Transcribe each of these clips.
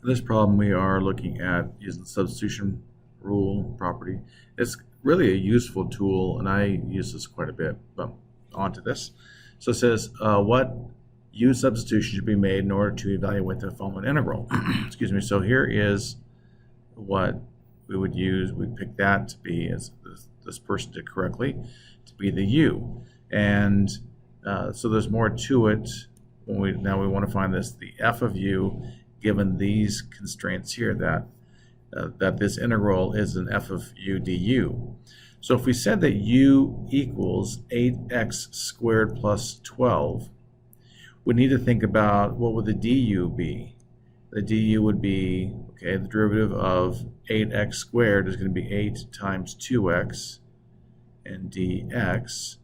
In this problem, we are looking at using the substitution rule property. It's really a useful tool, and I use this quite a bit. But on to this. So it says, what U substitution should be made in order to evaluate the following integral? Excuse me. So here is what we would use. We pick that to be, as this person did correctly, to be the U. And so there's more to it. Now we want to find this, the f of u, given these constraints here, that this integral is an f of u du. So if we said that u equals 8x squared plus 12, we need to think about what would the du be. The du would be, okay, the derivative of 8x squared is going to be 8 times 2x and dx.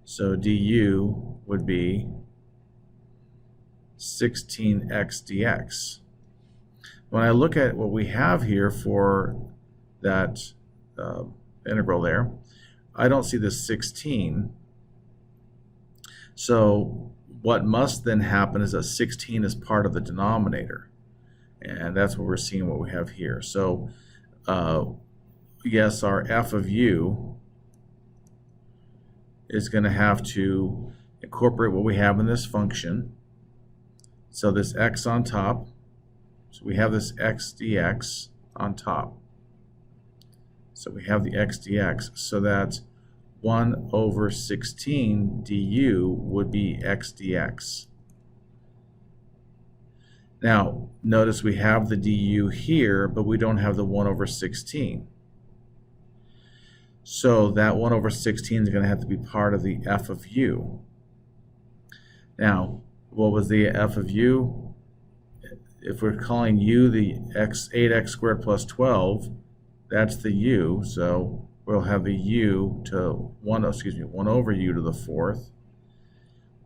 So du would be 16x dx. When I look at what we have here for that integral there, I don't see the 16. So what must then happen is that 16 is part of the denominator. And that's what we're seeing, what we have here. So yes, our f of u is going to have to incorporate what we have in this function. So this x on top, so we have this x dx on top. So we have the x dx, so that 1 over 16 du would be x dx. Now, notice we have the du here, but we don't have the 1 over 16. So that 1 over 16 is going to have to be part of the f of u. Now, what was the f of u? If we're calling u the 8x squared plus 12, that's the u. So we'll have the u to 1 over u to the fourth.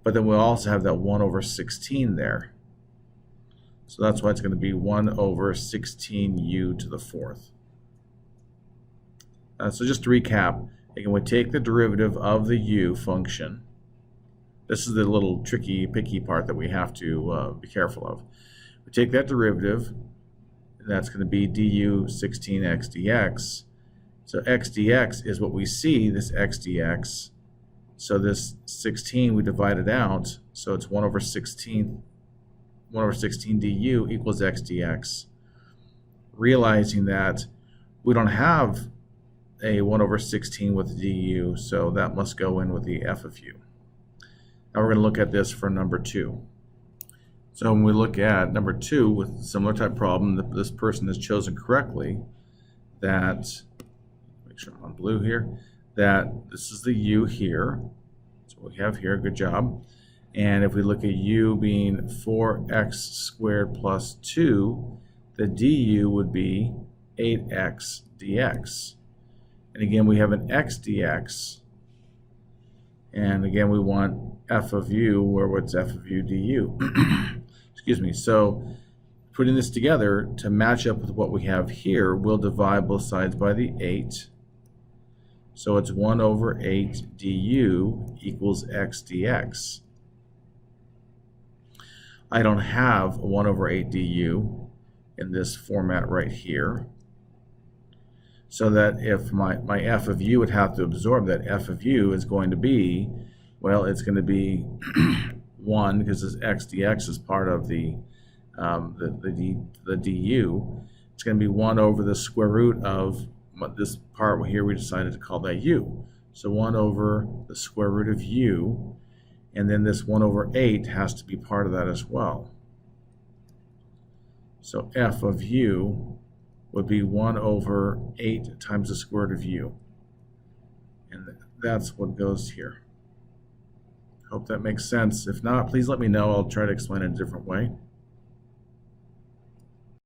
But then we'll also have that 1 over 16 there. So that's why it's going to be 1 over 16u to the fourth. So just to recap, again, we take the derivative of the u function. This is the little tricky, picky part that we have to be careful of. We take that derivative, and that's going to be du 16x dx. So x dx is what we see, this x dx. So this 16 we divide it out, so it's 1 over 16 du equals x dx. Realizing that we don't have a 1 over 16 with du, so that must go in with the f of u. Now we're going to look at this for number 2. So when we look at number 2 with similar type problem, this person has chosen correctly that, make sure I'm on blue here, that this is the u here. So we have here, good job. And if we look at u being 4x squared plus 2, the du would be 8x dx. And again, we have an x dx. And again, we want f of u, where what's f of u du. Excuse me. So putting this together to match up with what we have here, we'll divide both sides by the 8. So it's 1 over 8 du equals x dx. I don't have a 1 over 8 du in this format right here. So that if my f of u would have to absorb that, f of u is going to be, well, it's going to be 1, because this x dx is part of the du. It's going to be 1 over the square root of this part here. We decided to call that u. So 1 over the square root of u, and then this 1 over 8 has to be part of that as well. So f of u would be 1 over 8 times the square root of u. And that's what goes here. Hope that makes sense. If not, please let me know. I'll try to explain it a different way.